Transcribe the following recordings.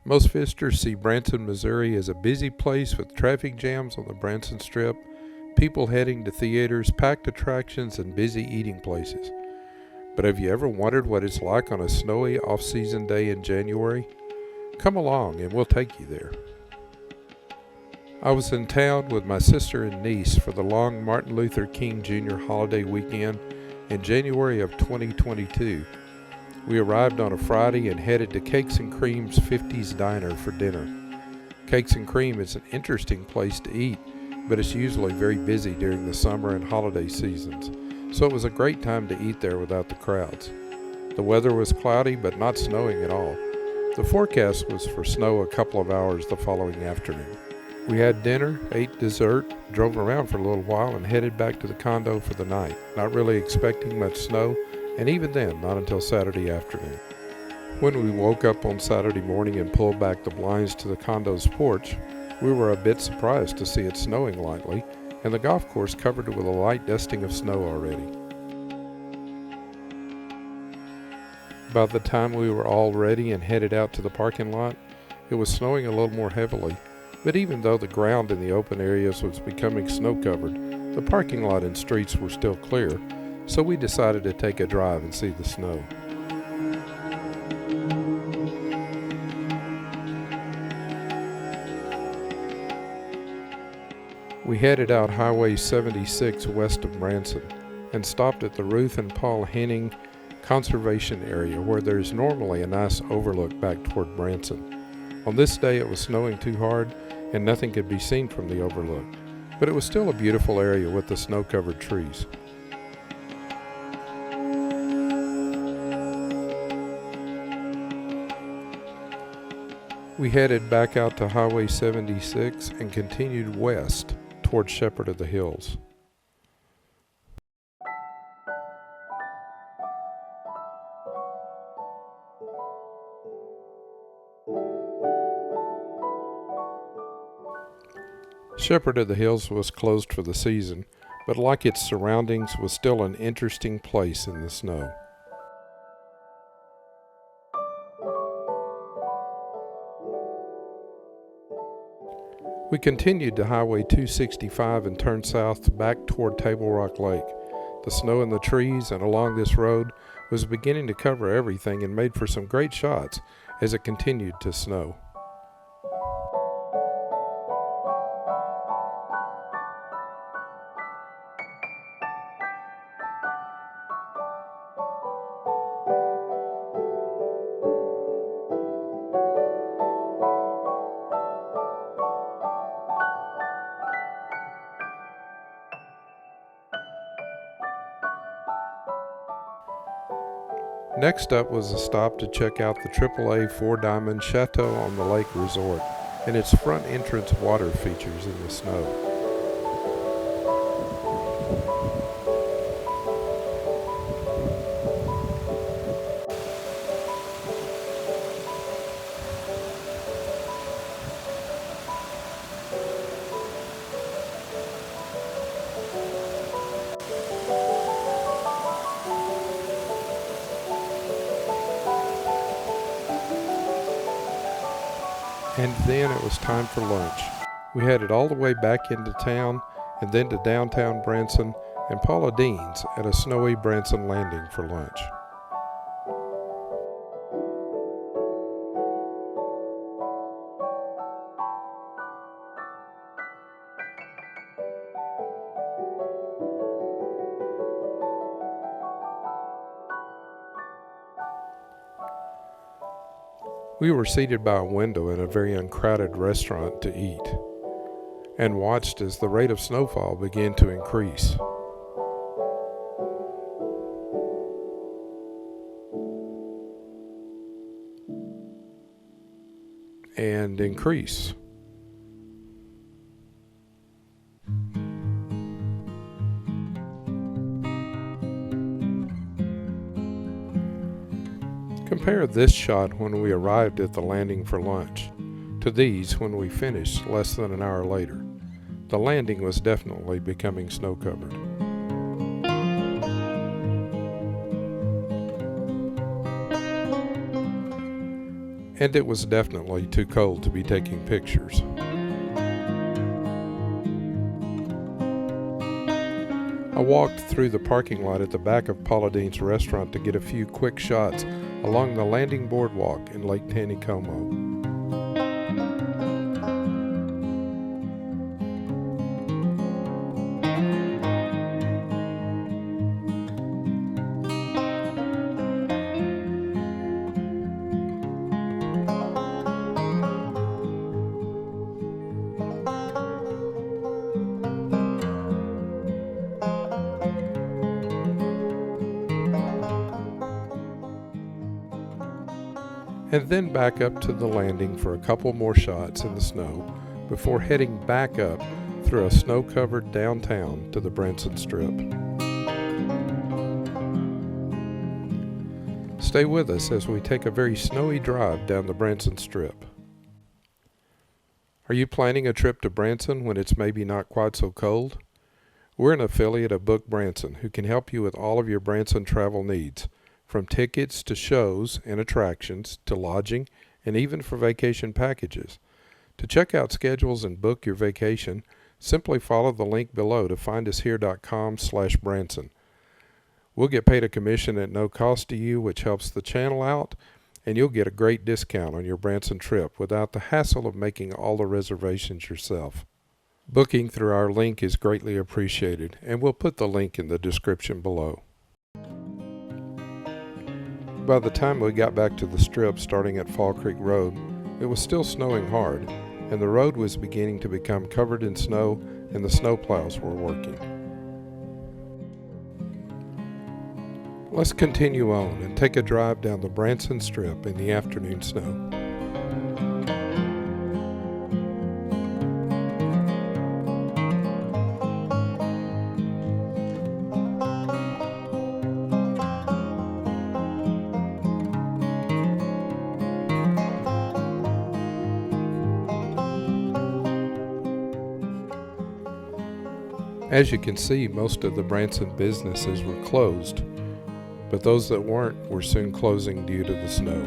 Most visitors see Branson, Missouri as a busy place with traffic jams on the Branson Strip, people heading to theaters, packed attractions, and busy eating places. But have you ever wondered what it's like on a snowy off-season day in January? Come along and we'll take you there. I was in town with my sister and niece for the long Martin Luther King Jr. holiday weekend in January of 2022. We arrived on a Friday and headed to Cakes and Cream's 50s Diner for dinner. Cakes and Cream is an interesting place to eat, but it's usually very busy during the summer and holiday seasons, so it was a great time to eat there without the crowds. The weather was cloudy but not snowing at all. The forecast was for snow a couple of hours the following afternoon. We had dinner, ate dessert, drove around for a little while, and headed back to the condo for the night, not really expecting much snow, and even then, not until Saturday afternoon. When we woke up on Saturday morning and pulled back the blinds to the condo's porch, we were a bit surprised to see it snowing lightly, and the golf course covered with a light dusting of snow already. By the time we were all ready and headed out to the parking lot, it was snowing a little more heavily, but even though the ground in the open areas was becoming snow-covered, the parking lot and streets were still clear, so we decided to take a drive and see the snow. We headed out Highway 76 west of Branson and stopped at the Ruth and Paul Henning Conservation Area, where there's normally a nice overlook back toward Branson. On this day it was snowing too hard and nothing could be seen from the overlook, but it was still a beautiful area with the snow-covered trees. We headed back out to Highway 76 and continued west toward Shepherd of the Hills. Shepherd of the Hills was closed for the season, but like its surroundings, was still an interesting place in the snow. We continued to Highway 265 and turned south back toward Table Rock Lake. The snow in the trees and along this road was beginning to cover everything and made for some great shots as it continued to snow. Next up was a stop to check out the AAA 4-diamond Chateau on the Lake Resort and its front entrance water features in the snow. And then it was time for lunch. We headed all the way back into town and then to downtown Branson and Paula Dean's at a snowy Branson landing for lunch. We were seated by a window in a very uncrowded restaurant to eat and watched as the rate of snowfall began to increase. And increase. Compare this shot when we arrived at the landing for lunch to these when we finished less than an hour later. The landing was definitely becoming snow-covered. and it was definitely too cold to be taking pictures. I walked through the parking lot at the back of Paula Deen's restaurant to get a few quick shots along the landing boardwalk in Lake Taneycomo. And then back up to the landing for a couple more shots in the snow before heading back up through a snow-covered downtown to the Branson Strip. Stay with us as we take a very snowy drive down the Branson Strip. Are you planning a trip to Branson when it's maybe not quite so cold? We're an affiliate of Book Branson who can help you with all of your Branson travel needs, from tickets to shows and attractions to lodging and even for vacation packages. To check out schedules and book your vacation, simply follow the link below to findushere.com/Branson. We'll get paid a commission at no cost to you, which helps the channel out, and you'll get a great discount on your Branson trip without the hassle of making all the reservations yourself. Booking through our link is greatly appreciated, and we'll put the link in the description below. By the time we got back to the Strip starting at Fall Creek Road, it was still snowing hard, and the road was beginning to become covered in snow, and the snowplows were working. Let's continue on and take a drive down the Branson Strip in the afternoon snow. As you can see, most of the Branson businesses were closed, but those that weren't were soon closing due to the snow.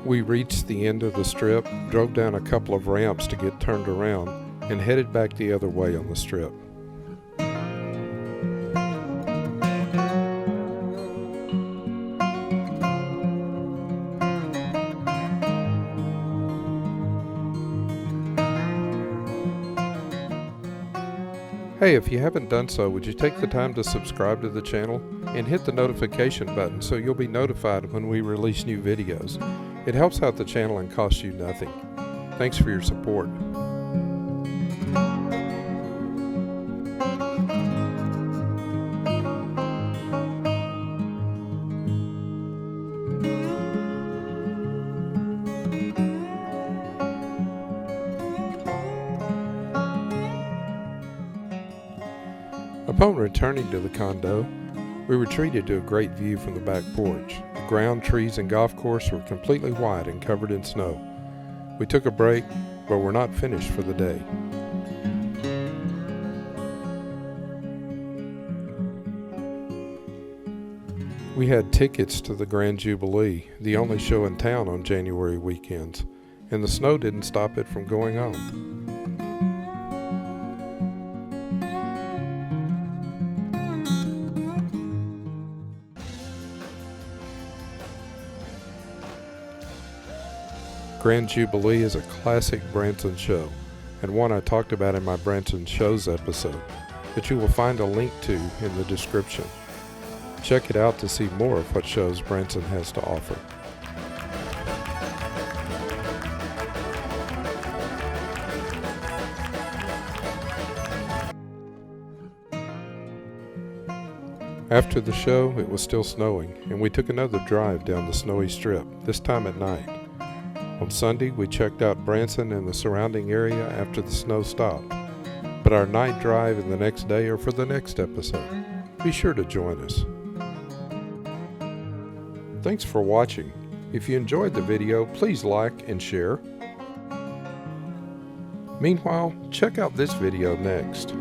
We reached the end of the Strip, drove down a couple of ramps to get turned around, and headed back the other way on the Strip. Hey, if you haven't done so, would you take the time to subscribe to the channel and hit the notification button so you'll be notified when we release new videos. It helps out the channel and costs you nothing. Thanks for your support. Upon returning to the condo, we were treated to a great view from the back porch. The ground, trees, and golf course were completely white and covered in snow. We took a break, but we're not finished for the day. We had tickets to the Grand Jubilee, the only show in town on January weekends, and the snow didn't stop it from going on. Grand Jubilee is a classic Branson show, and one I talked about in my Branson Shows episode, that you will find a link to in the description. Check it out to see more of what shows Branson has to offer. After the show, it was still snowing, and we took another drive down the snowy strip, this time at night. On Sunday, we checked out Branson and the surrounding area after the snow stopped. But our night drive and the next day are for the next episode. Be sure to join us. Thanks for watching. If you enjoyed the video, please like and share. Meanwhile, check out this video next.